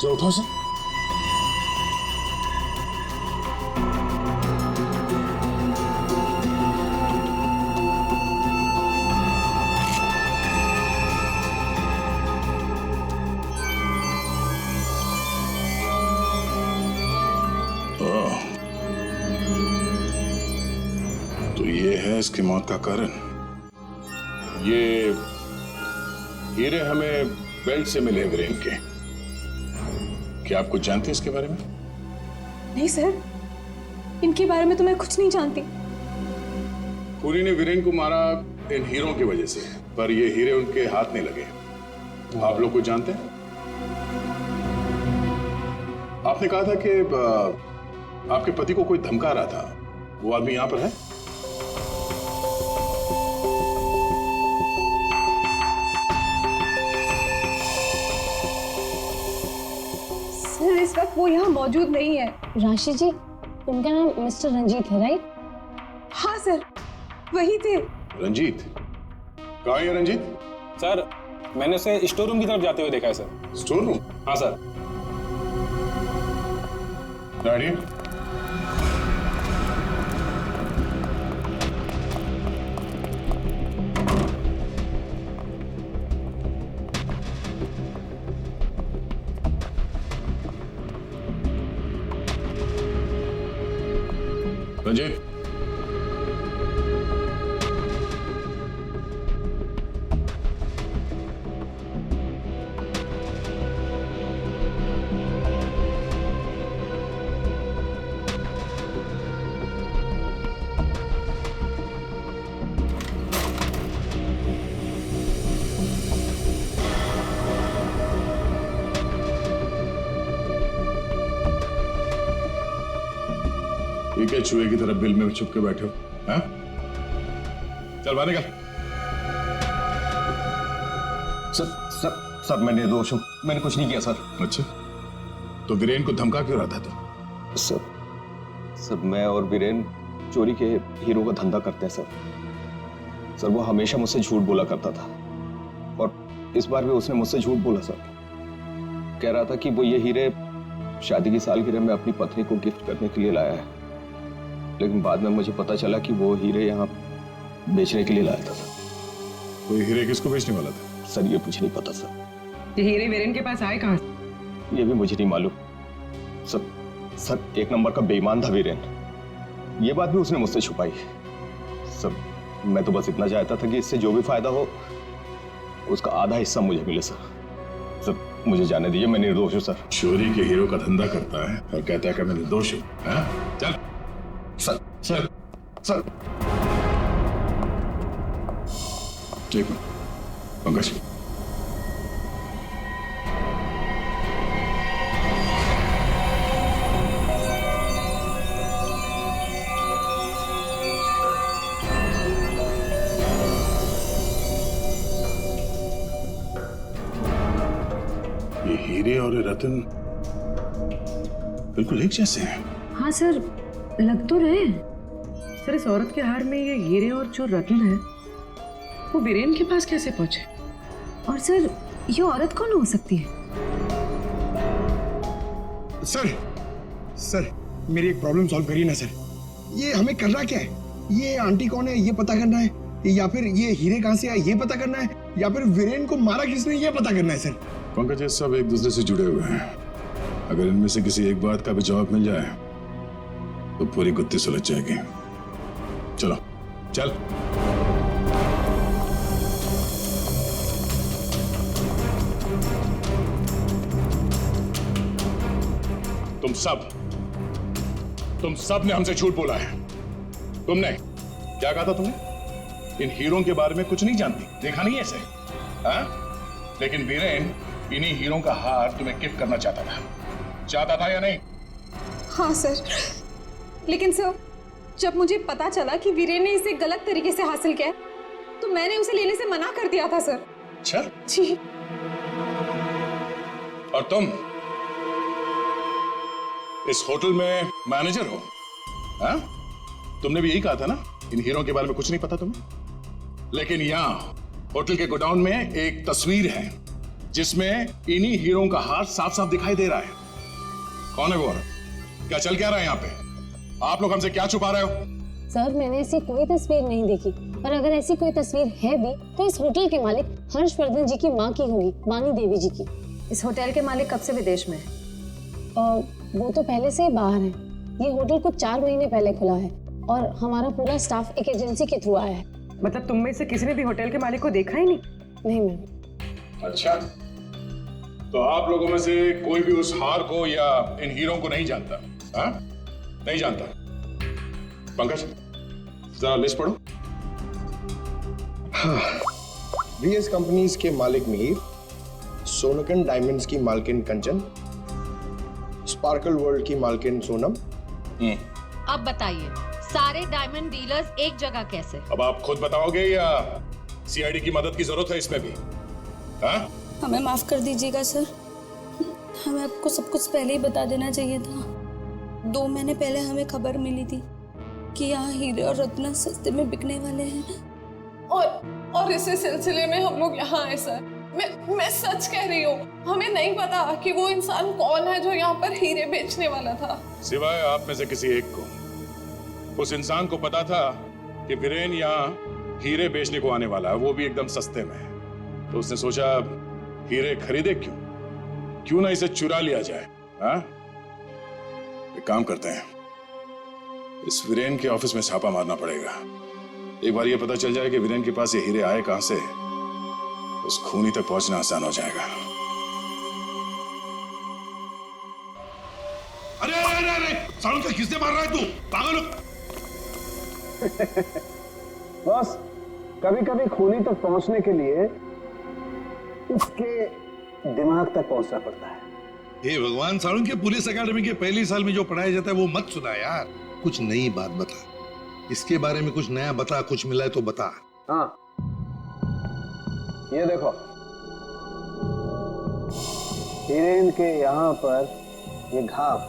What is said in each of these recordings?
Sir उठो sir. तो ये है इसकी मौत का कारण। ये हीरे हमें बेल्ट से मिले वीरेन के। क्या आप कुछ जानते हैं इसके बारे में? नहीं सर, इनके बारे में तो मैं कुछ नहीं जानती। पूरी ने वीरेन को मारा इन हीरों की वजह से, पर ये हीरे उनके हाथ नहीं लगे। आप लोग कुछ जानते हैं? आपने कहा था कि आपके पति को कोई धमका रहा था, वो आदमी यहां पर है? सर इस वक्त वो यहाँ मौजूद नहीं है। राशि जी, उनका नाम मिस्टर रंजीत है, राइट? हाँ सर, वही थे। रंजीत? कहाँ है रंजीत? सर, मैंने उसे स्टोर रूम की तरफ जाते हुए देखा है सर। Store room? हाँ सर। गाड़ी? रंजीत, ठीक है, चूहे की तरफ बिल में छुप के बैठे हो, हाँ? चल बाहर निकल। सर मैं निर्दोष हूँ, मैंने कुछ नहीं किया सर। अच्छा, तो वीरेन को धमका क्यों रहा था तू? सर मैं और वीरेन चोरी के हीरो का धंधा करते हैं सर। वो हमेशा मुझसे झूठ बोला करता था और इस बार भी उसने मुझसे झूठ बोला सर। कह रहा था कि वो ये हीरे शादी की सालगिरह में अपनी पत्नी को गिफ्ट करने के लिए लाया है, लेकिन बाद में मुझे पता चला कि वो हीरे यहाँ बेचने के लिए लाया था। कोई हीरे किसको बेचने वाला था? सर ये मुझे नहीं पता सर। ये हीरे वीरेन के पास आए कहाँ से? ये भी मुझे नहीं मालूम सर। एक नंबर का बेईमान था वीरेन, ये बात भी उसने मुझसे छुपाई। सर मैं तो बस इतना चाहता था कि इससे जो भी फायदा हो उसका आधा हिस्सा मुझे मिले सर। मुझे जाने दीजिए, मैं निर्दोष हूँ सर। चोरी के हीरो का धंधा करता है और कहता है कि मैं निर्दोष हूँ, हाँ? चल सर ठीक है पंकज। ये हीरे और ये रतन बिल्कुल एक जैसे हैं। हाँ सर, लग तो रहे हैं। सर इस औरत के हार में ये हीरे और जो रत्न है वो वीरेन के पास कैसे पहुंचे? और सर ये औरत कौन हो सकती है? सर मेरी एक प्रॉब्लम सॉल्व करिए ना सर। ये हमें करना क्या है? ये आंटी कौन है ये पता करना है, या फिर ये हीरे कहाँ से आए ये पता करना है, या फिर वीरेन को मारा किसने ये पता करना है सर। पंकज, ये सब एक दूसरे से जुड़े हुए हैं। अगर इनमें से किसी एक बात का भी जवाब मिल जाए तो पूरी गुत्थी सुलझ जाएगी। चलो चल। तुम सब ने हमसे झूठ बोला है। तुमने क्या कहा था? तुमने इन हीरों के बारे में कुछ नहीं जानती, देखा नहीं ऐसे, हाँ? लेकिन वीरेन इन्हीं हीरों का हार तुम्हें गिफ्ट करना चाहता था या नहीं? हाँ सर, लेकिन सर जब मुझे पता चला कि वीरेन ने इसे गलत तरीके से हासिल किया तो मैंने उसे लेने से मना कर दिया था सर। अच्छा जी। और तुम इस होटल में मैनेजर हो, हाँ? तुमने भी यही कहा था ना, इन हीरों के बारे में कुछ नहीं पता तुम्हें। लेकिन यहाँ होटल के गोडाउन में एक तस्वीर है जिसमें इन्हीं हीरो का हाथ साफ साफ दिखाई दे रहा है। कौन है वो औरत? क्या चल क्या रहा है यहाँ पे? आप लोग हमसे क्या छुपा रहे हो? सर मैंने ऐसी कोई तस्वीर नहीं देखी, और अगर ऐसी कोई तस्वीर है भी तो इस होटल के मालिक हर्षवर्धन जी की माँ की होगी, वाणी देवी जी की। इस होटल के मालिक कब से विदेश में है? वो तो पहले से ही बाहर है। ये होटल कुछ 4 महीने पहले खुला है और हमारा पूरा स्टाफ एक एजेंसी के थ्रू आया है। मतलब तुम में से किसी ने भी होटल के मालिक को देखा ही नहीं? नहीं मैम। अच्छा, तो आप लोगों में से कोई भी उस हार को या इन हीरो को नहीं जानता? हाँ, नहीं जानता। पंकज, जरा लिस्ट पढ़ो। वीएस कंपनीज के मालिक मीर, सोनकन डायमंड्स की मालकिन कंचन, स्पार्कल वर्ल्ड की मालकिन सोनम। अब बताइए, सारे डायमंड डीलर्स एक जगह कैसे? अब आप खुद बताओगे या सीआईडी की मदद की जरूरत है इसमें भी? हाँ? हमें माफ कर दीजिएगा सर, हमें आपको सब कुछ पहले ही बता देना चाहिए था। 2 महीने पहले हमें खबर मिली थी कि यहाँ हीरे और रत्न सस्ते में बिकने वाले हैं, और इसी सिलसिले में हम लोग यहाँ आए सर। मैं सच कह रही हूँ, हमें नहीं पता कि वो इंसान कौन है जो यहाँ पर हीरे बेचने वाला था। सिवाय आप में से किसी एक को उस इंसान को पता था कि वीरेन यहाँ हीरे बेचने को आने वाला है, वो भी एकदम सस्ते में। तो उसने सोचा हीरे खरीदे क्यों ना इसे चुरा लिया जाए। हाँ, एक काम करते हैं, इस वीरेन के ऑफिस में छापा मारना पड़ेगा। एक बार ये पता चल जाए कि वीरेन के पास ये हीरे आए कहां से, उस खूनी तक पहुंचना आसान हो जाएगा। अरे अरे अरे अरे, सालों का किसने मार रहा है तू? पागल हो? बस कभी कभी खूनी तक पहुंचने के लिए उसके दिमाग तक पहुंचना पड़ता है। हे भगवान, सालों के पुलिस अकेडमी के पहले साल में जो पढ़ाया जाता है वो मत सुना यार। कुछ नई बात बता, इसके बारे में कुछ नया बता, कुछ मिला है तो बता। हाँ, ये देखो, हीरेन के यहाँ पर ये घाव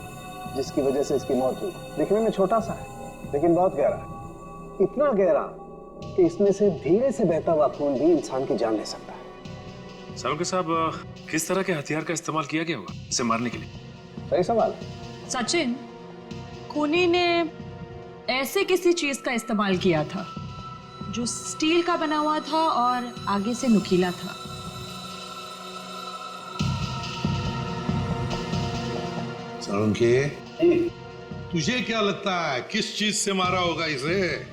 जिसकी वजह से इसकी मौत हुई, दिखने में छोटा सा है लेकिन बहुत गहरा है। इतना गहरा कि इसमें से धीरे से बहता हुआ खून भी इंसान की जान ले सकता है। सालुंके साहब, किस तरह के हथियार का इस्तेमाल किया गया होगा इसे मारने के लिए? सही सवाल। सचिन, खूनी ने ऐसे किसी चीज का इस्तेमाल किया था जो स्टील का बना हुआ था और आगे से नुकीला था। सालुंके, तुझे क्या लगता है किस चीज से मारा होगा इसे?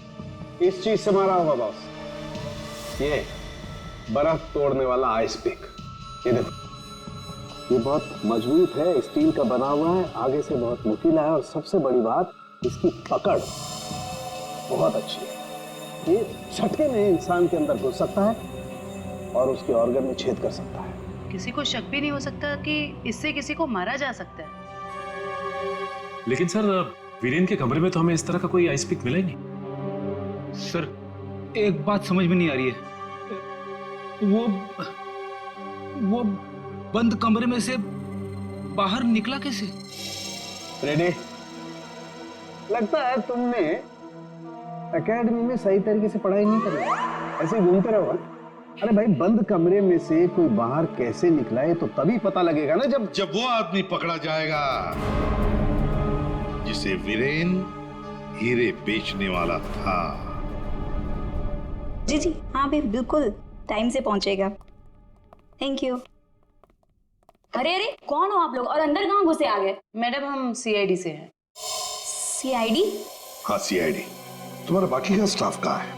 इस चीज से मारा होगा बॉस, ये बर्फ तोड़ने वाला आइस पिक। ये देखो, ये बहुत मजबूत है, स्टील का बना हुआ है, आगे से बहुत नुकीला है और सबसे बड़ी बात इसकी पकड़ बहुत अच्छी है। ये झटके में इंसान के अंदर घुस सकता है और उसके ऑर्गन में छेद कर सकता है। किसी को शक भी नहीं हो सकता कि इससे किसी को मारा जा सकता है। लेकिन सर, वीरेन के कमरे में तो हमें इस तरह का कोई आइस पिक मिला ही नहीं। सर, एक बात समझ में नहीं आ रही है, वो बंद कमरे में से बाहर निकला कैसे? रेडी? लगता है तुमने एकेडमी में सही तरीके से पढ़ाई नहीं करी, ऐसे घूमते रहो। अरे भाई, बंद कमरे में से कोई बाहर कैसे निकला है तो तभी पता लगेगा ना जब वो आदमी पकड़ा जाएगा जिसे वीरेन हीरे बेचने वाला था। जी जी हाँ भाई, बिल्कुल टाइम से पहुंचेगा। Thank you. अरे अरे, कौन हो आप लोग और अंदर कहाँ घुसे आ गए? मैडम, हम सीआईडी से हैं। सीआईडी? हाँ, सीआईडी। तुम्हारा बाकी का स्टाफ कहाँ है?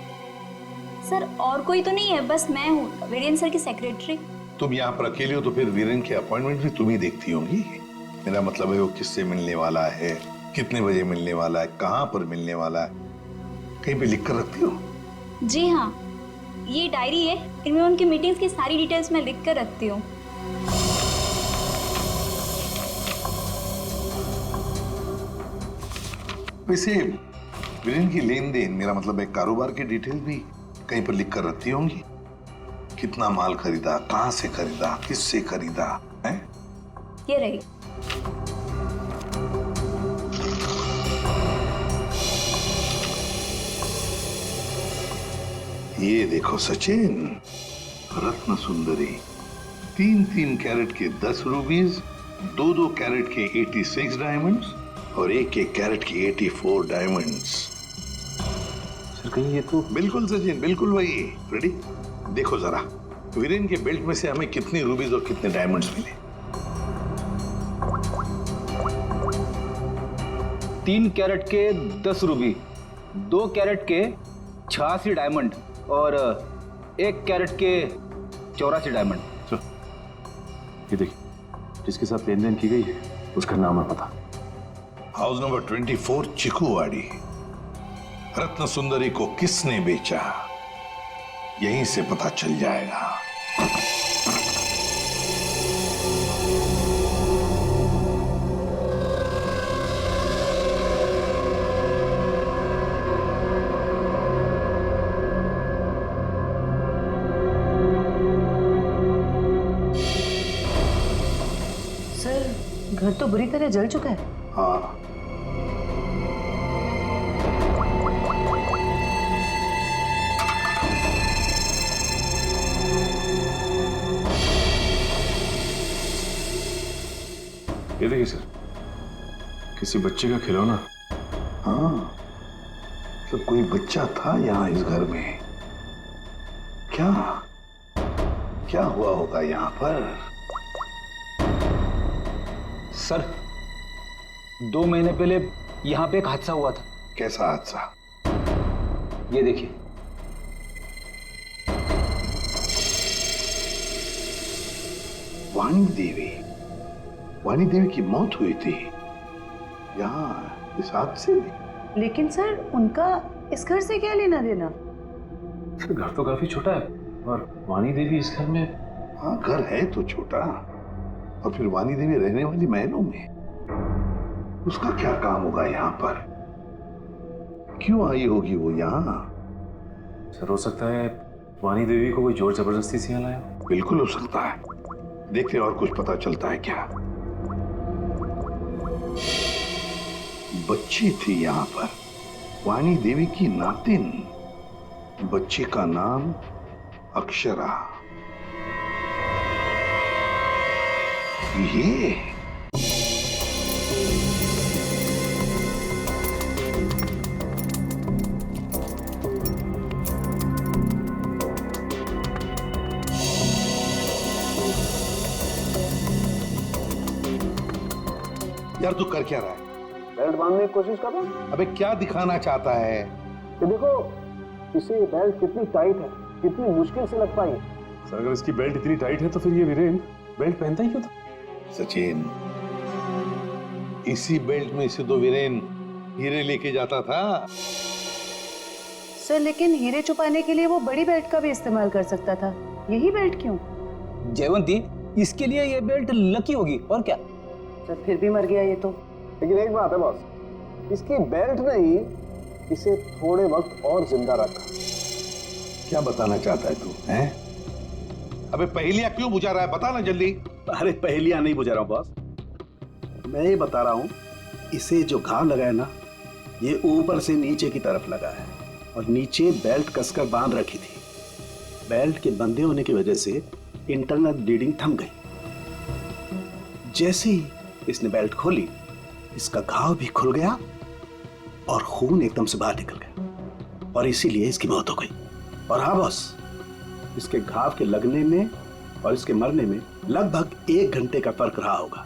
सर, और कोई तो नहीं है, बस मैं हूँ, वीरेन सर की सेक्रेटरी। तुम यहाँ पर अकेले हो तो फिर वीरेन की अपॉइंटमेंट भी तुम ही देखती होंगी। मेरा मतलब है वो किससे मिलने वाला है, कितने बजे मिलने वाला है, कहाँ पर मिलने वाला है, कहीं पे लिख कर रखती हो? जी हाँ, ये डायरी है, इनमें उनकी मीटिंग्स की सारी डिटेल्स मैं लिख कर रखती हूँ। वैसे वीरेन की लेन देन, मेरा मतलब है कारोबार की डिटेल भी कहीं पर लिख कर रखती होंगी। कितना माल खरीदा, कहाँ से खरीदा, किससे खरीदा है? ये रही। ये देखो सचिन, रत्न सुंदरी 3-3 कैरेट के 10 रूबीज, 2-2 कैरेट के 86 डायमंड्स और 1-1 कैरेट के 84 डायमंड्स। सर कहीं ये तो बिल्कुल सचिन, बिल्कुल वही। रेडी? देखो जरा वीरेन के बेल्ट में से हमें कितनी रूबीज और कितने डायमंड्स मिले। 3 कैरेट के 10 रूबी, 2 कैरेट के 86 डायमंड और 1 कैरेट के 84 डायमंड। ये देखिए, जिसके साथ लेन देन की गई है उसका नाम और पता। House number 24 चिकुवाड़ी। रत्न सुंदरी को किसने बेचा, यहीं से पता चल जाएगा। सर घर तो बुरी तरह जल चुका है। हाँ, ये देखिए सर, किसी बच्चे का खिलौना। हाँ, तो कोई बच्चा था यहाँ इस घर में। क्या क्या हुआ होगा यहाँ पर? सर 2 महीने पहले यहाँ पे एक हादसा हुआ था। कैसा हादसा? ये देखिए, वाणी देवी की मौत हुई थी यहाँ इस हादसे में। लेकिन सर उनका इस घर से क्या लेना देना? सर घर तो काफी छोटा है और वाणी देवी इस घर में। हाँ, घर है तो छोटा, और फिर वाणी देवी रहने वाली महलों में। उसका क्या काम होगा यहाँ पर? क्यों आई होगी वो यहाँ? सर हो सकता है वाणी देवी को कोई जोर जबरदस्ती से यहाँ लाया। बिल्कुल हो सकता है। देखते हैं और कुछ पता चलता है क्या। बच्ची थी यहाँ पर, वाणी देवी की नातिन। बच्ची का नाम अक्षरा। ये यार तू कर क्या रहा है? बेल्ट बांधने की कोशिश कर रहा हूं। अबे क्या दिखाना चाहता है? ये देखो इसे बेल्ट कितनी टाइट है, कितनी मुश्किल से लग पाई है। सर अगर इसकी बेल्ट इतनी टाइट है तो फिर ये वीरेन बेल्ट पहनता ही क्यों था? सचिन, इसी बेल्ट में से तो वीरेन हीरे लेके जाता था। सर लेकिन हीरे छुपाने के लिए वो बड़ी बेल्ट का भी इस्तेमाल कर सकता था, यही बेल्ट क्यों? जयवंती, इसके लिए ये बेल्ट लकी होगी और क्या। सर फिर भी मर गया ये तो। लेकिन एक बात है बॉस, इसकी बेल्ट ने ही इसे थोड़े वक्त और जिंदा रखा। क्या बताना चाहता है तू? हैं? अबे पहेलियां क्यों बुझा रहा है? बता ना जल्दी। अरे पहेलियां नहीं बुझा रहा हूं बॉस, मैं ये बता रहा हूं इसे जो घाव लगा है ना, ये ऊपर से नीचे की तरफ लगा है और नीचे बेल्ट कसकर बांध रखी थी। बेल्ट के बंधे होने की वजह से इंटरनल ब्लीडिंग थम गई। जैसे ही इसने बेल्ट खोली, इसका घाव भी खुल गया और खून एकदम से बाहर निकल गया और इसीलिए इसकी मौत हो गई। और हाँ बॉस, इसके घाव के लगने में और इसके मरने में लगभग 1 घंटे का फर्क रहा होगा।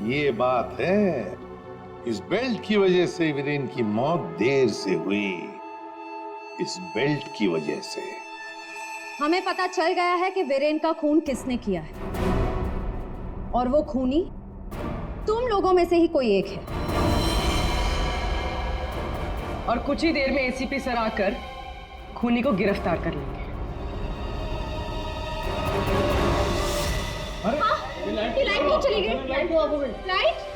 ये बात है, इस बेल्ट की वजह से वीरेन की मौत देर से हुई। इस बेल्ट की वजह से हमें पता चल गया है कि वीरेन का खून किसने किया है, और वो खूनी तुम लोगों में से ही कोई एक है। और कुछ ही देर में एसीपी सर आकर खूनी को गिरफ्तार कर लेंगे। ये लाइट क्यों चली गई? लाइट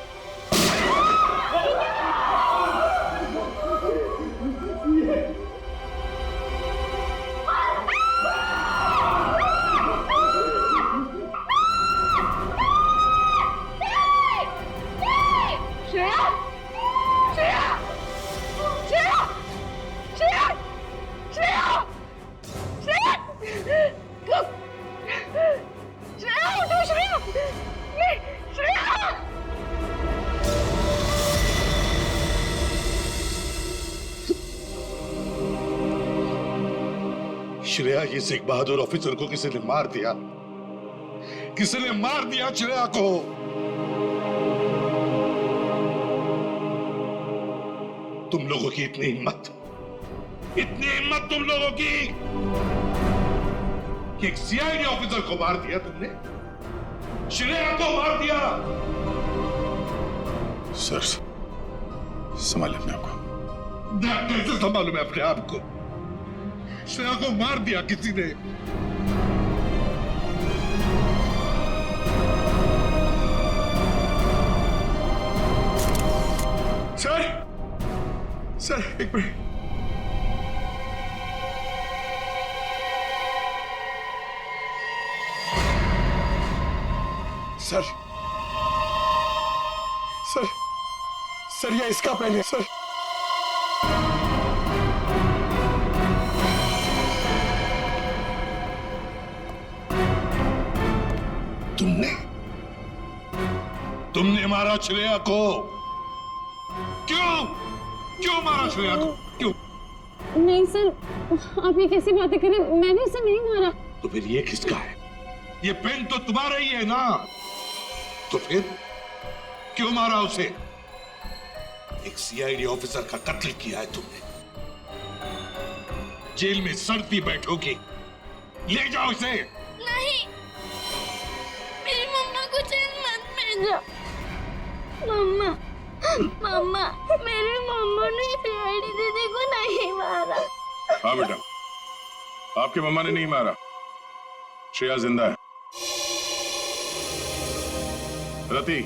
श्रेया श्रेया, ये सिख बहादुर ऑफिसर को किसी ने मार दिया, किसी ने मार दिया श्रेया को। तुम लोगों की इतनी हिम्मत तुम लोगों की कि एक सीआईडी ऑफिसर को मार दिया तुमने, श्रेया को मार दिया। सर, संभाले अपने आप को। कैसे संभालूं मैं अपने आप को? श्रेया को मार दिया किसी ने। सर एक मिनट। सर ये इसका पेन है सर। तुमने मारा श्रेया को? क्यों मारा श्रेया को? क्यों? नहीं सर, आप ये कैसी बातें करें? मैंने उसे नहीं मारा। तो फिर ये किसका है? ये पेन तो तुम्हारा ही है ना, तो फिर क्यों मारा उसे? एक सीआईडी ऑफिसर का कत्ल किया है तुमने, जेल में सड़ती बैठोगी। ले जाओ इसे। नहीं, मेरी मम्मा को जेल मत भेजो। मम्मा, मेरी मम्मा ने सीआईडी दीदी को नहीं मारा। हाँ बेटा, आपकी मम्मा ने नहीं मारा, श्रेया जिंदा है। रति,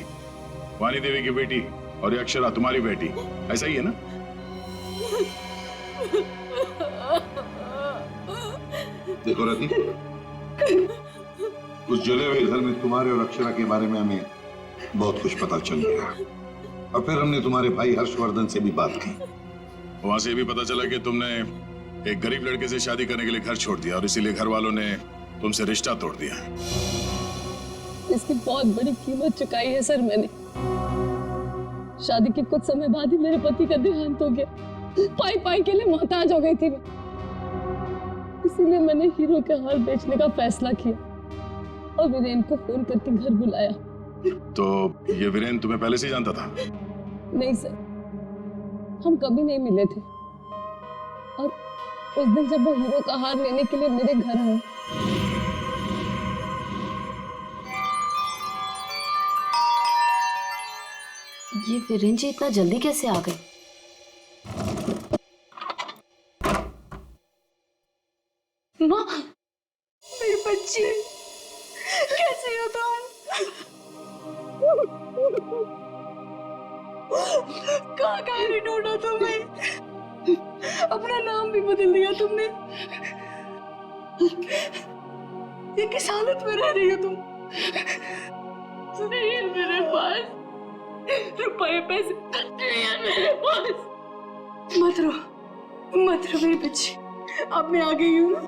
वानी देवी की बेटी, और ये अक्षरा तुम्हारी बेटी, ऐसा ही है ना? देखो रति, उस जले हुए घर में तुम्हारे और अक्षरा के बारे में हमें बहुत कुछ पता चल गया, और फिर हमने तुम्हारे भाई हर्षवर्धन से भी बात की। वहां से भी पता चला कि तुमने एक गरीब लड़के से शादी करने के लिए घर छोड़ दिया, और इसीलिए घर वालों ने तुमसे रिश्ता तोड़ दिया। इसकी बहुत बड़ी कीमत चुकाई है सर मैंने। शादी के कुछ समय बाद ही मेरे पति का देहांत हो गया। पाई के लिए मोहताज हो गई थी मैं, इसीलिए मैंने हीरो के हार बेचने का फैसला किया और वीरेन को फोन करके घर बुलाया। तो ये वीरेन तुम्हें पहले से ही जानता था? नहीं सर, हम कभी नहीं मिले थे, और उस दिन जब वो हीरो का हार लेने के लिए मेरे घर आए, ये वीरेन जी इतना जल्दी कैसे आ गए? माँ, मेरी बच्ची, कैसे हो तुम? कहाँ नहीं ढूंढा तुम्हें? अपना नाम भी बदल दिया तुमने। ये किस हालत में रह रही हो तुम? नहीं है मेरे पास रुपए पैसे नहीं है मेरे पास। मत रो मेरी बच्ची, अब मैं आ गई हूँ ना,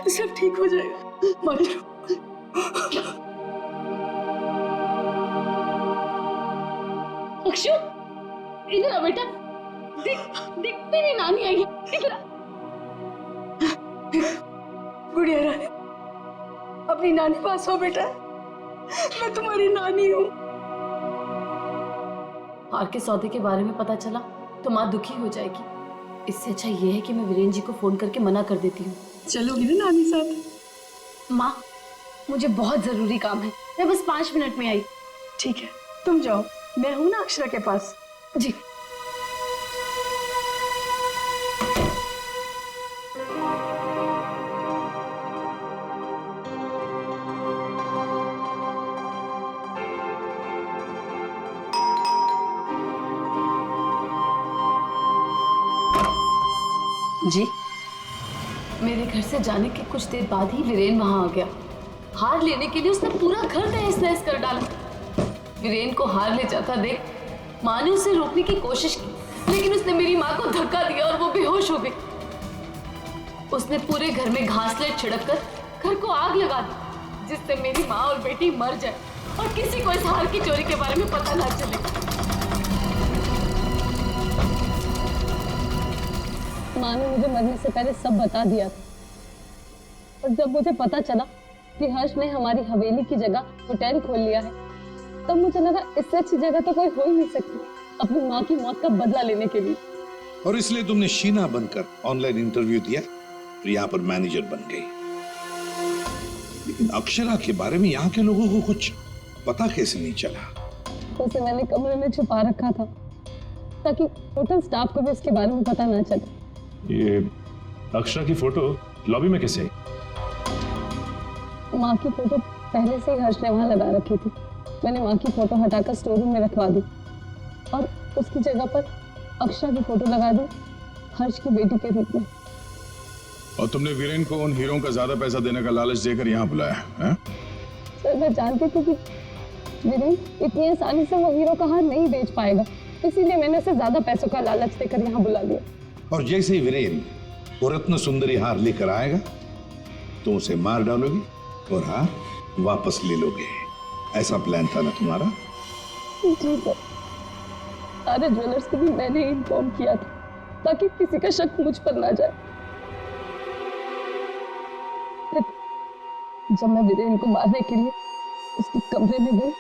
सब ठीक हो जाएगा, मत रो। अक्षु, इधर आ बेटा, देख तेरी नानी आई है, इधर आ। गुड़िया रानी, अपनी नानी पास हो बेटा, मैं तुम्हारी नानी हूँ। हार के सौदे के बारे में पता चला तो माँ दुखी हो जाएगी, इससे अच्छा ये है कि मैं वीरेन जी को फोन करके मना कर देती हूँ। चलोगी ना नानी साथ? माँ, मुझे बहुत जरूरी काम है, मैं बस 5 मिनट में आई। ठीक है, तुम जाओ, मैं हूं ना अक्षरा के पास। जी। जी, मेरे घर से जाने के कुछ देर बाद ही वीरेन वहां आ गया। हार लेने के लिए उसने पूरा घर तहस नहस कर डाला। वीरेन को हार ले जाता देख माँ ने उसे रोकने की कोशिश की, लेकिन उसने मेरी माँ को धक्का दिया और वो बेहोश हो गई। उसने पूरे घर में घासलेट छिड़क कर घर को आग लगा दी, जिससे मेरी माँ और बेटी मर जाए और किसी को इस हार की चोरी के बारे में पता ना चले। माँ ने मुझे मरने से पहले सब बता दिया था, और जब मुझे पता चला कि हर्ष ने हमारी हवेली की जगह होटल खोल लिया है, तब मुझे लगा इससे अच्छी जगह तो कोई हो ही नहीं सकती अपनी माँ की मौत का बदला लेने के लिए। और इसलिए तुमने शीना बनकर ऑनलाइन इंटरव्यू दिया और यहाँ पर मैनेजर बन गई। लेकिन अक्षरा के बारे में यहाँ के लोगों को कुछ पता कैसे नहीं चला? उसे मैंने कमरे में छुपा रखा था ताकि होटल स्टाफ को भी उसके बारे में पता ना चले। ये अक्षरा की फोटो लॉबी में कैसे आई? माँ की फोटो पहले से ही हर्ष ने वहां लगा रखी थी। मैंने माँ की फोटो हटाकर स्टोर रूम में रखवा दी और उसकी जगह पर अक्षरा की फोटो लगा दी हर्ष की बेटी के रूप में। और तुमने वीरेन को उन हीरों का ज्यादा पैसा देने का लालच देकर यहाँ बुलाया है? सर मैं जानती थी कि वीरेन इतनी आसानी से वो हीरो का हार नहीं बेच पाएगा, इसीलिए मैंने उसे ज्यादा पैसों का लालच देकर यहाँ बुला लिया। और जैसे ही वीरेन वो रत्न सुंदरी हार लेकर आएगा तो उसे मार डालोगे और हार वापस ले लोगे। ऐसा प्लान था ना तुम्हारा? जी सर, सारे ज्वेलर्स को भी मैंने इन्फॉर्म किया था ताकि किसी का शक मुझ पर ना जाए। जब मैं वीरेन को मारने के लिए उसके कमरे में गई,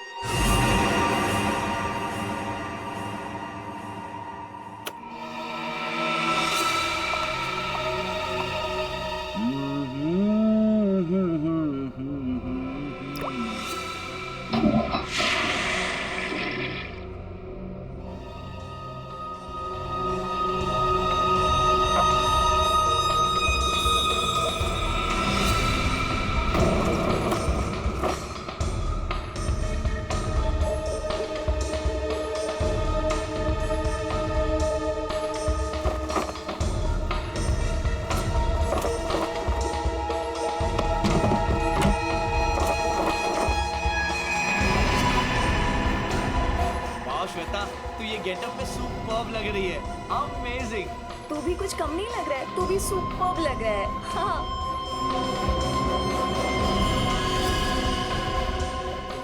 श्वेता, तू ये गेटअप में सुपर्ब लग रही है। अमेजिंग। तू भी कुछ कम नहीं लग रहा है, तू भी सुपर्ब लग रहा है। हाँ।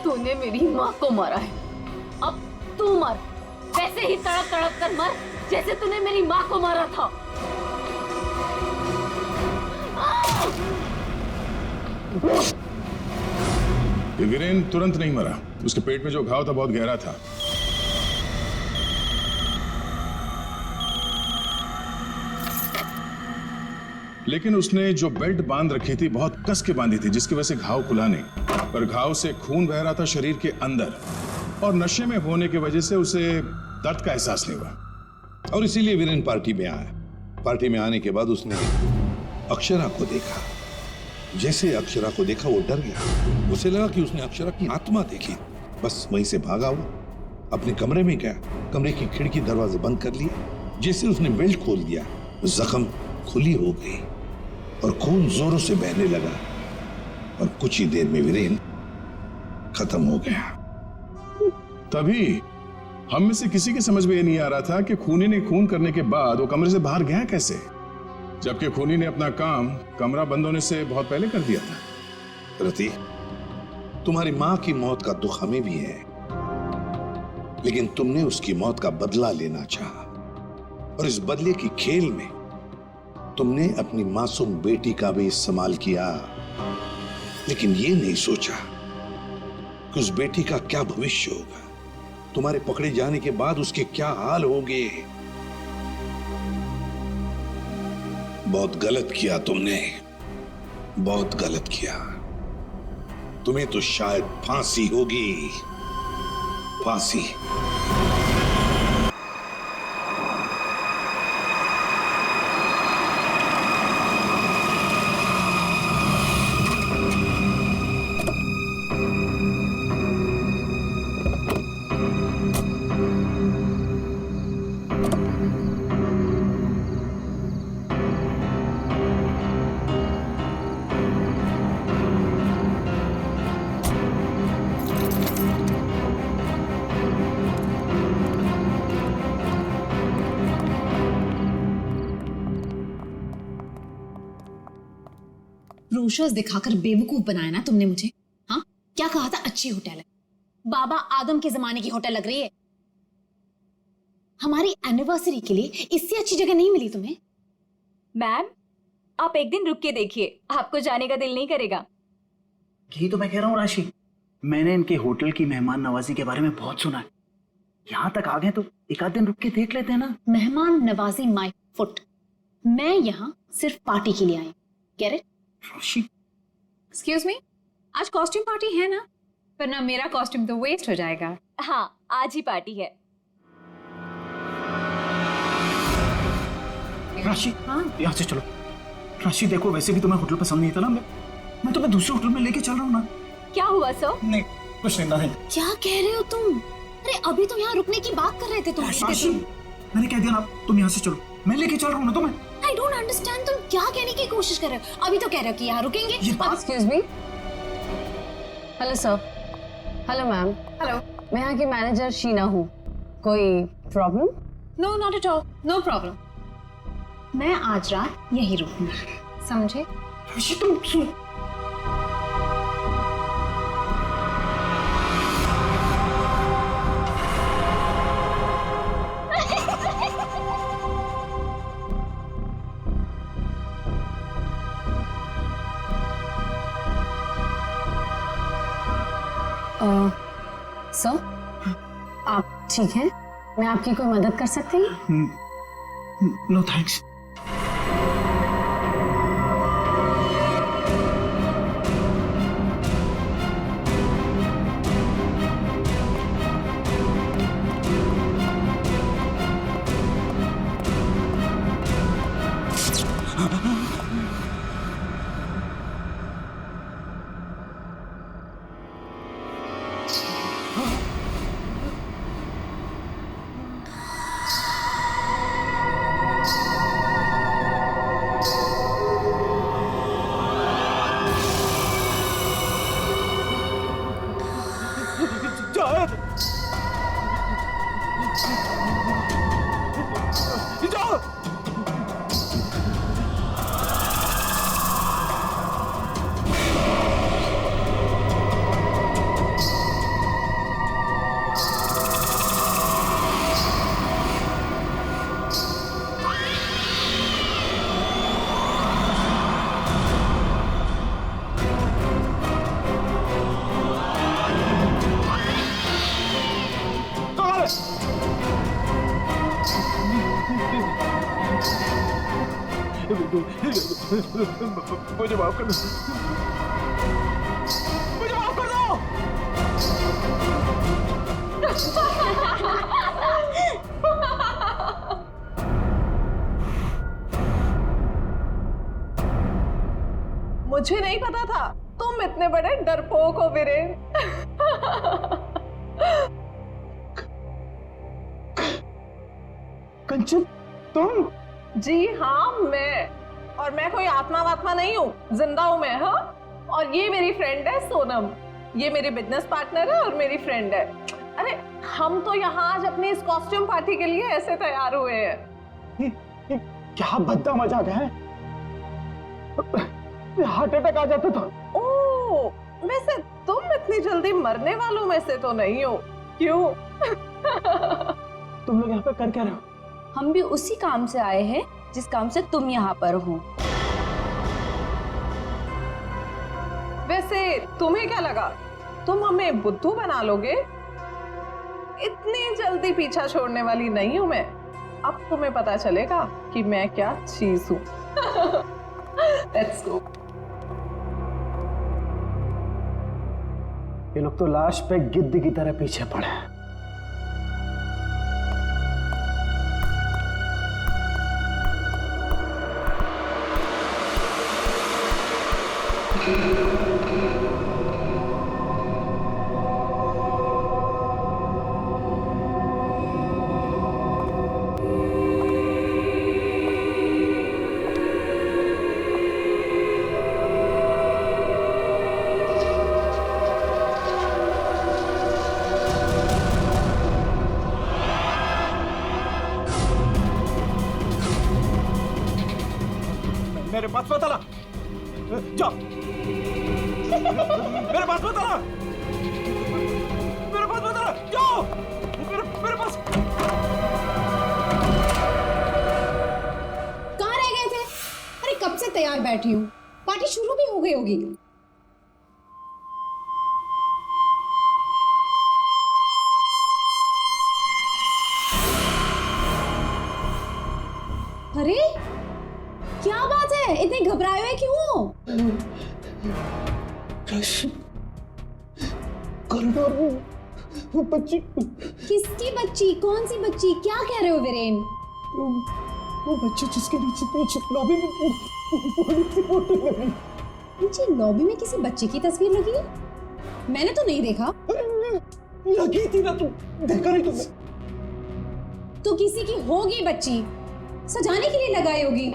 तूने मेरी माँ को मारा है, अब तू मर, वैसे ही तड़प तड़प कर मर जैसे तूने मेरी माँ को मारा था। वीरेन तुरंत नहीं मरा, उसके पेट में जो घाव था बहुत गहरा था। लेकिन उसने जो बेल्ट बांध रखी थी बहुत कस के बांधी थी, जिसकी वजह से घाव खुला नहीं, पर घाव से खून बह रहा था शरीर के अंदर, और नशे में होने की वजह से उसे दर्द का एहसास नहीं हुआ। और इसीलिए वीरेन पार्टी में आया। पार्टी में आने के बाद उसने अक्षरा को देखा। जैसे अक्षरा को देखा वो डर गया। उसे लगा कि उसने अक्षरा की आत्मा देखी। बस वहीं से भागा वो अपने कमरे में गया, कमरे की खिड़की दरवाजे बंद कर लिए। जैसे उसने बेल्ट खोल दिया, जख्म खुली हो गई और खून जोरों से बहने लगा, और कुछ ही देर में वीरेन खत्म हो गया। तभी हम में से किसी के समझ में ये नहीं आ रहा था कि खूनी ने खून करने के बाद वो कमरे से बाहर गया कैसे, जबकि खूनी ने अपना काम कमरा बंद होने से बहुत पहले कर दिया था। रति, तुम्हारी मां की मौत का दुख हमें भी है, लेकिन तुमने उसकी मौत का बदला लेना चाहा, और इस बदले की खेल में तुमने अपनी मासूम बेटी का भी इस्तेमाल किया। लेकिन ये नहीं सोचा कि उस बेटी का क्या भविष्य होगा, तुम्हारे पकड़े जाने के बाद उसके क्या हाल होंगे। बहुत गलत किया तुमने, बहुत गलत किया। तुम्हें तो शायद फांसी होगी, फांसी। ब्रोशर्स दिखाकर बेवकूफ बनाया ना तुमने मुझे। क्या कहा था? अच्छी होटल है, बाबा आदम के जमाने की होटल लग रही है। हमारी एनिवर्सरी के लिए इससे अच्छी जगह नहीं मिली तुम्हें? मैम आप एक दिन रुक के देखिए, आपको जाने का दिल नहीं करेगा। यही तो मैं कह रहा हूँ राशि, मैंने इनके होटल की मेहमान नवाजी के बारे में बहुत सुना है। यहाँ तक आ गए तो एक आध दिन रुक के देख लेते हैं ना। मेहमान नवाजी माय फुट। मैं यहाँ सिर्फ पार्टी के लिए आई। Get it? Rashi excuse me, आज कॉस्ट्यूम पार्टी है ना? वरना मेरा कॉस्ट्यूम तो वेस्ट हो जाएगा। हाँ आज ही पार्टी है। राशि हाँ यहाँ से चलो। राशि देखो, वैसे भी तुम्हें होटल पसंद नहीं था ना, मैं तुम्हें दूसरे होटल में लेके चल रहा हूँ ना। क्या हुआ सर? नहीं कुछ नहीं। क्या कह रहे हो तुम? अरे अभी तो यहाँ रुकने की बात कर रहे थे तुम। राशि मैंने कह दिया ना, तुम यहाँ से चलो, मैं लेके चल रहा हूँ ना तुम्हें। आई डोंट अंडरस्टैंड, तुम क्या कहने की कोशिश कर रहे हो? अभी तो कह रहे हो कि यहाँ रुकेंगे। Excuse me. Hello sir. Hello ma'am. Hello, मैं यहाँ की मैनेजर शीना हूँ। कोई problem? No not at all, no problem. मैं आज रात यहीं रुकूंगी, समझे? राशि तुम सुन। सर आप ठीक हैं? मैं आपकी कोई मदद कर सकती हूँ? No thanks. मुझे माफ कर दो, मुझे माफ कर दो। मुझे नहीं पता था तुम इतने बड़े डरपोक हो वीरेन। कंचन तुम? जी हाँ मैं, और मैं कोई आत्मा वात्मा नहीं हूँ, जिंदा हूँ मैं। हाँ, और ये मेरी फ्रेंड है सोनम, ये मेरी बिजनेस पार्टनर है और मेरी फ्रेंड है। अरे हम तो यहाँ आज अपनी इस कॉस्ट्यूम पार्टी के लिए ऐसे तैयार हुए हैं। क्या भद्दा मजाक है, हार्ट अटैक आ जाता था। ओह, वैसे तुम इतनी जल्दी मरने वालों में से तो नहीं हो, क्यों? तुम लोग यहाँ पे कर क्या रहे हो? हम भी उसी काम से आए हैं जिस काम से तुम यहाँ पर हो। वैसे तुम्हें क्या लगा तुम हमें बुद्धू बना लोगे? इतनी जल्दी पीछा छोड़ने वाली नहीं हूं मैं। अब तुम्हें पता चलेगा कि मैं क्या चीज हूं। Let's go. ये लोग तो लाश पे गिद्ध की तरह पीछे पड़े हैं। मेरे पास मत आना, जाओ। मेरे पास मत आना। बैठी हूँ, पार्टी शुरू भी हो गई होगी। अरे क्या बात है, इतने घबराए हुए क्यों? कॉरिडोर में वो बच्ची। किसकी बच्ची? कौन सी बच्ची? क्या कह रहे हो वीरेन? वो बच्ची जिसके नीचे लॉबी में फोटो लगी। नीचे लॉबी में किसी बच्चे की तस्वीर लगी है? मैंने तो नहीं देखा। लगी थी ना, तू देखा नहीं तुमने? तो किसी की होगी बच्ची, सजाने के लिए लगाई होगी।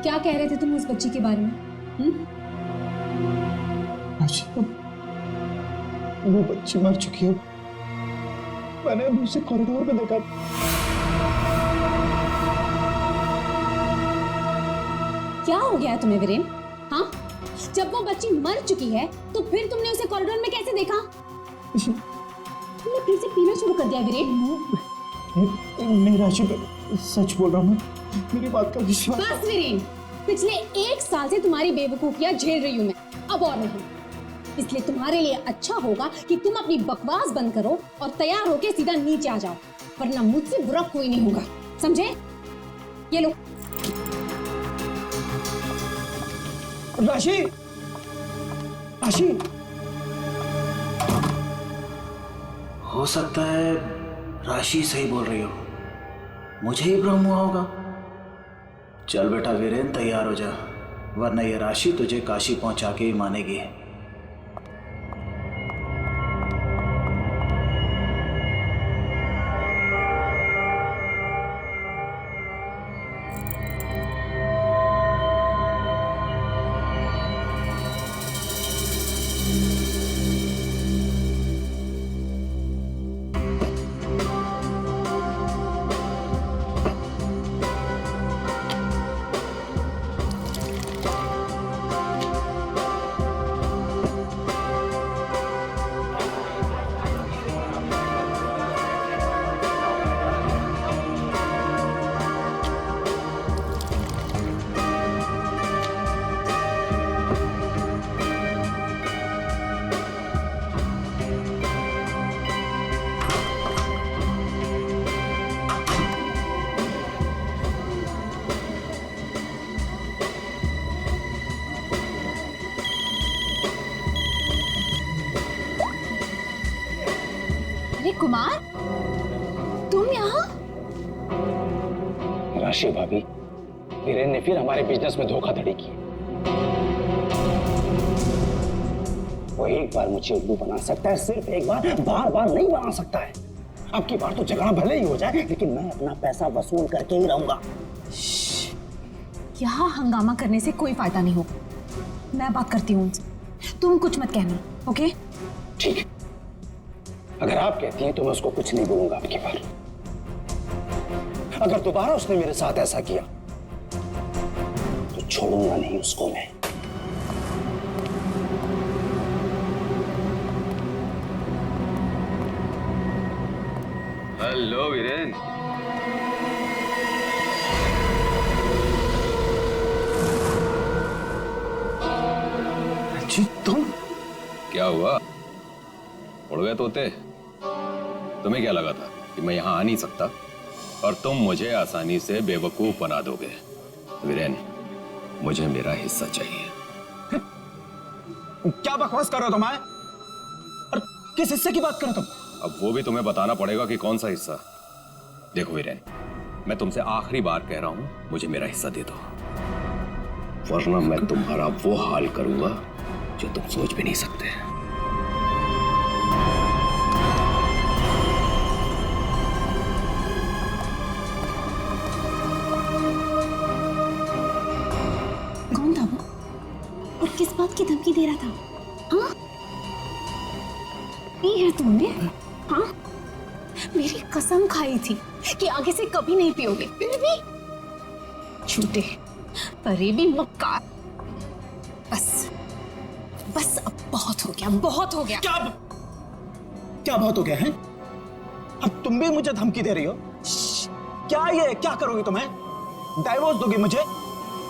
क्या कह रहे थे तुम उस बच्ची के बारे में? वो बच्ची मर चुकी है। मैंने अभी उसे कॉरिडोर में देखा। क्या हो गया तुम्हें वीरेन? हाँ, जब वो बच्ची मर चुकी है तो फिर तुमने उसे कॉरिडोर में कैसे देखा? तुमने फिर से पीना शुरू कर दिया वीरेन? नहीं राशि, सच बोल रहा हूँ, मेरी बात का विश्वास। बस वीरेन, पिछले 1 साल से तुम्हारी बेवकूफियां झेल रही हूँ मैं, अब और नहीं। इसलिए तुम्हारे लिए अच्छा होगा कि तुम अपनी बकवास बंद करो और तैयार होके सीधा नीचे आ जाओ, वरना मुझसे बुरा कोई नहीं होगा, समझे? ये लो। राशि, राशि, हो सकता है राशि सही बोल रही हो, मुझे ही भ्रम हुआ होगा। चल बेटा वीरेन, तैयार हो जा, वरना ये राशि तुझे काशी पहुंचा के ही मानेगी। कुमार, तुम यहाँ? राशि भाभी, वीरेन ने फिर हमारे बिजनेस में धोखाधड़ी की। वो एक बार मुझे उल्लू बना सकता है, सिर्फ एक बार, बार बार नहीं बना सकता है। अब की बार तो झगड़ा भले ही हो जाए, लेकिन मैं अपना पैसा वसूल करके ही रहूंगा। यहाँ हंगामा करने से कोई फायदा नहीं होगा, मैं बात करती हूँ, तुम कुछ मत कहना, ओके? ठीक है, अगर आप कहती हैं तो मैं उसको कुछ नहीं बोलूंगा आपकी बार। अगर दोबारा उसने मेरे साथ ऐसा किया तो छोड़ूंगा नहीं उसको मैं। हेलो वीरेन। जी तुम? क्या हुआ, उड़ गए तोते? तुम्हें क्या लगा था कि मैं यहाँ आ नहीं सकता और तुम मुझे आसानी से बेवकूफ बना दोगे? वीरेन, मुझे मेरा हिस्सा चाहिए। क्या बकवास कर रहे हो तुम? और किस हिस्से की बात कर रहे हो तुम? अब वो भी तुम्हें बताना पड़ेगा कि कौन सा हिस्सा। देखो वीरेन, मैं तुमसे आखिरी बार कह रहा हूं, मुझे मेरा हिस्सा दे दो, वरना मैं तुम्हारा वो हाल करूंगा जो तुम सोच भी नहीं सकते। कौन था वो और किस बात की धमकी दे रहा था? हाँ, ये है तुमने? हाँ, मेरी कसम खाई थी कि आगे से कभी नहीं पियोगे, फिर भी झूठे, फरेबी, मक्कार। बस बस अब बहुत हो गया, बहुत हो गया। क्या बहुत हो गया है? अब तुम भी मुझे धमकी दे रही हो? क्या ये क्या करोगी तुम्हें? डाइवोर्स दोगी मुझे?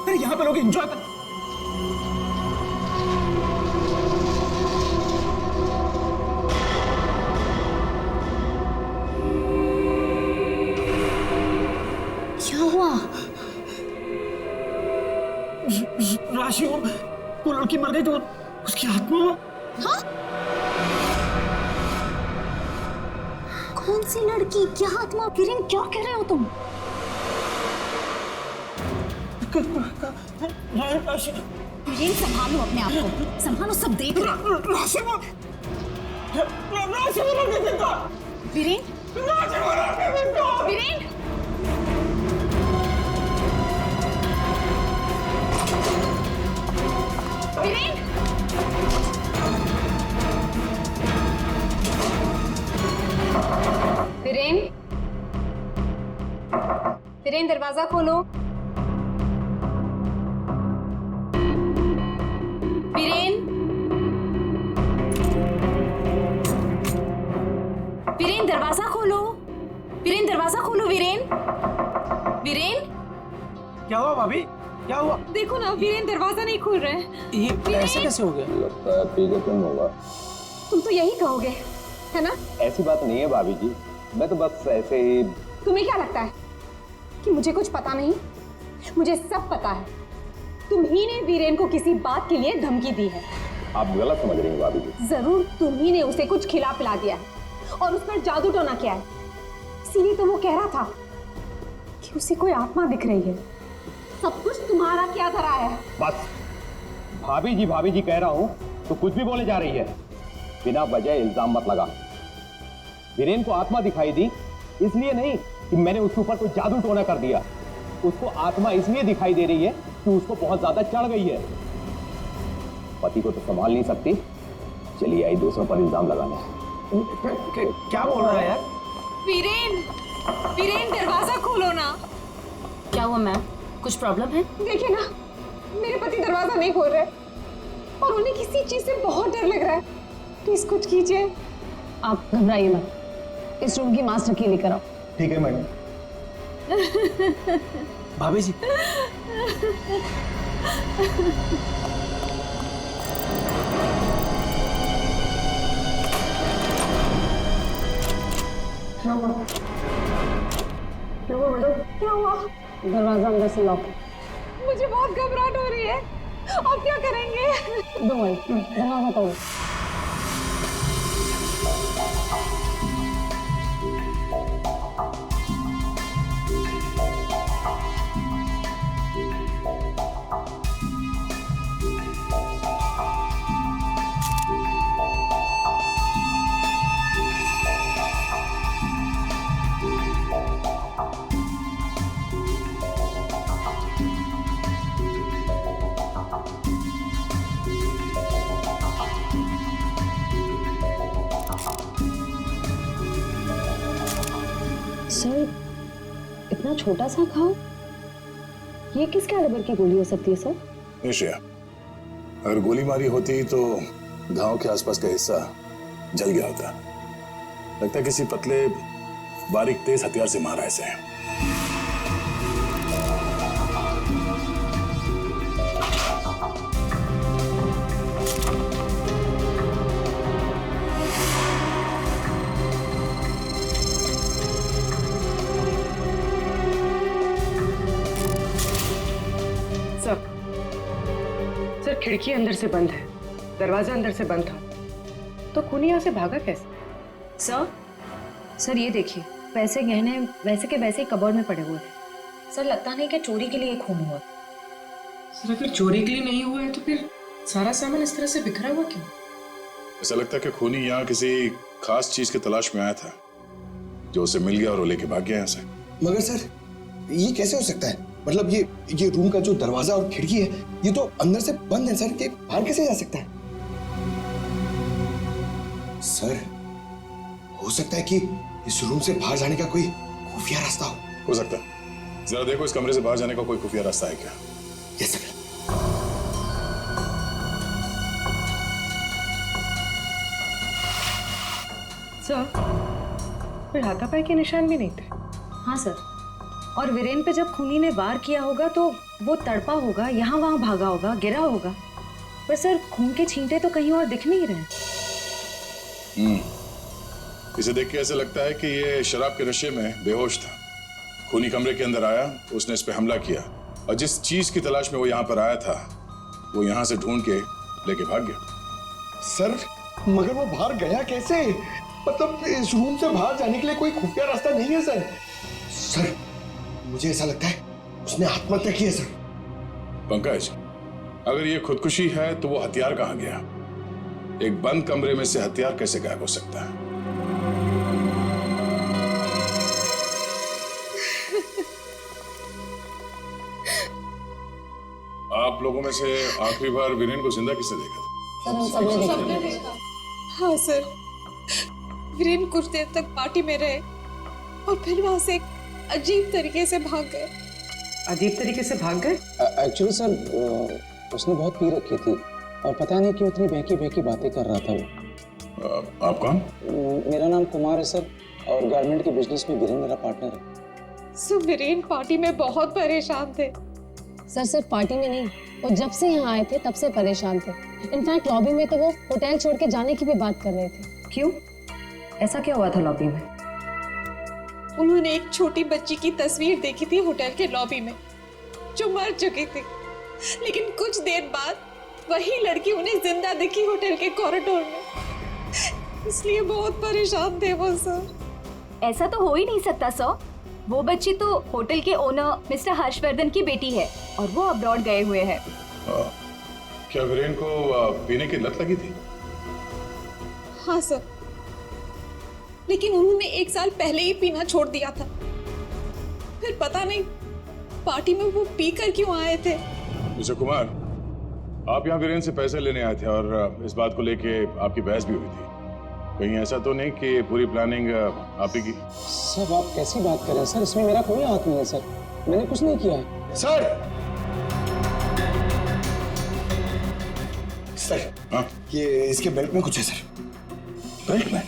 फिर यहाँ पे लोग एंजॉय कर। क्या हुआ? राशि वो लड़की मर गई तो उसकी आत्मा। हाँ? कौन सी लड़की, क्या आत्मा? किरण क्या कह रहे हो तुम? ये संभालो अपने आप को, संभालो, सब देख रहे हैं। वीरेन, वीरेन, वीरेन, वीरेन, वीरेन, दरवाजा खोलो। वीरेन, वीरेन, दरवाजा खोलो। वीरेन, दरवाजा खोलो। वीरेन, वीरेन, क्या हुआ भाभी? क्या हुआ? देखो ना, वीरेन दरवाजा नहीं खोल रहे हैं। ये ऐसे कैसे हो गया? लगता है पी के तुम होगा। तुम तो यही कहोगे, है ना? ऐसी बात नहीं है भाभी जी, मैं तो बस ऐसे ही। तुम्हें क्या लगता है कि मुझे कुछ पता नहीं? मुझे सब पता है। तुम ही ने वीरेन को किसी बात के लिए धमकी दी है। आप गलत समझ रही हैं भाभी जी। जरूर तुम ही ने उसे कुछ खिला पिला दिया है और उस पर जादू टोना किया है। इसीलिए तो वो कह रहा था कि उसे कोई आत्मा दिख रही है। सब कुछ तुम्हारा क्या धरा है? बस भाभी जी कह रहा हूँ तो कुछ भी बोले जा रही है। बिना वजह इल्जाम मत लगा। वीरेन को आत्मा दिखाई दी इसलिए नहीं कि मैंने उसके ऊपर कोई जादू टोना कर दिया। उसको आत्मा इसलिए दिखाई दे रही है कि उसको बहुत ज्यादा चढ़ गई है। पति को तो संभाल नहीं सकती, चलिए आई दूसरों पर इल्जाम लगाने। क्या बोल रहा है यार? वीरेन, वीरेन, दरवाजा खोलो ना। क्या हुआ मैम? कुछ प्रॉब्लम है? देखिए ना, मेरे पति दरवाजा नहीं खोल रहे और उन्हें किसी चीज से बहुत डर लग रहा है। प्लीज कुछ कीजिए। आप घबराइए मत, इस रूम की मास्टर की लेकर आओ। ठीक है मैडम। भाभी जी, क्या हुआ? क्या हुआ मैडम? क्या हुआ? दरवाजा अंदर से लॉक। मुझे बहुत घबराहट हो रही है। अब क्या करेंगे? दो भाई, दरवाजा तोड़ो। सर, इतना छोटा सा घाव, ये किस कैलिबर की गोली हो सकती है सर? निश्चय, अगर गोली मारी होती तो घाव के आसपास का हिस्सा जल गया होता। लगता है किसी पतले बारीक तेज हथियार से मारा ऐसे। सर, खिड़की अंदर से बंद है, दरवाजा अंदर से बंद था, तो खून यहाँ से भागा कैसे? सर ये देखिए, पैसे गहने वैसे के वैसे ही कबर्ड में पड़े हुए थे। सर लगता नहीं कि चोरी के लिए खून हुआ। सर अगर चोरी के लिए नहीं हुआ है तो फिर सारा सामान इस तरह से बिखरा हुआ क्यों? ऐसा लगता है कि खूनी यहाँ किसी खास चीज की तलाश में आया था, जो उसे मिल गया और वो लेके भाग गया यहाँ से। मगर सर, ये कैसे हो सकता है? मतलब ये रूम का जो दरवाजा और खिड़की है, ये तो अंदर से बंद है सर, कि बाहर कैसे जा सकता है? सर, हो सकता है कि इस रूम से बाहर जाने का कोई खुफिया रास्ता हो सकता है। जरा देखो इस कमरे से बाहर जाने का कोई खुफिया रास्ता है क्या? Yes sir. सर, कोई हाथापाई के निशान भी नहीं थे। हाँ सर, और वीरेन पे जब खूनी ने वार किया होगा तो वो तड़पा होगा, यहाँ वहाँ भागा होगा, गिरा होगा, पर सर खून के छींटे तो कहीं और दिख नहीं रहे। इसे देख के ऐसा लगता है कि ये शराब के नशे में बेहोश था। खूनी कमरे के अंदर आया, उसने इस पे हमला किया और जिस चीज की तलाश में वो यहाँ पर आया था वो यहाँ से ढूंढ के लेके भाग गया। सर, मगर वो बाहर गया कैसे? मतलब इस रूम से बाहर जाने के लिए कोई खुफिया रास्ता नहीं है सर। सर, मुझे ऐसा लगता है उसने आत्महत्या की है सर। पंकज, अगर ये खुदकुशी है तो वो हथियार कहाँ गया? एक बंद कमरे में से हथियार कैसे गायब हो सकता है? आप लोगों में से आखिरी बार वीरेन को जिंदा किसने देखा था? सबने देखा। हाँ सर, वीरेन कुछ देर तक पार्टी में रहे और फिर वहां से एक अजीब तरीके से भाग गए। अजीब तरीके से भाग गए? एक्चुअली सर उसने बहुत पी रखी थी और पता नहीं क्यों इतनी बहकी बहकी बातें कर रहा था वो। आप कौन? मेरा नाम कुमार है सर और गारमेंट के बिजनेस में वीरेन मेरा पार्टनर है। सर, वीरेन पार्टी में बहुत परेशान थे। सर सिर्फ पार्टी में नहीं, वो जब से यहाँ आए थे तब से परेशान थे। इनफैक्ट लॉबी में तो वो होटल छोड़ के जाने की भी बात कर रहे थे। क्यों? ऐसा क्या हुआ था लॉबी में? उन्होंने एक छोटी बच्ची की तस्वीर देखी थी होटल के लॉबी में जो मर चुकी थी, लेकिन कुछ देर बाद वही लड़की उन्हें जिंदा दिखी होटल के कॉरिडोर में। इसलिए बहुत परेशान थे वो सर। ऐसा तो हो ही नहीं सकता सर। वो बच्ची तो होटल के ओनर मिस्टर हर्षवर्धन की बेटी है और वो अब्रॉड गए हुए हैं। क्या वीरेन को पीने की लत लगी थी? हाँ सर, लेकिन उन्होंने 1 साल पहले ही पीना छोड़ दिया था। फिर पता नहीं पार्टी में वो पीकर क्यों आए थे। मिस्टर कुमार, आप यहाँ वीरेन से पैसे लेने आए थे और इस बात को लेके आपकी बहस भी हुई थी। कहीं ऐसा तो नहीं कि पूरी प्लानिंग आप ही की? सर आप कैसी बात कर रहे हैं सर, इसमें मेरा कोई हाथ नहीं है सर, मैंने कुछ नहीं किया है। सर, सर, हाँ? ये इसके बेल्ट में कुछ है सर। बेल्ट में?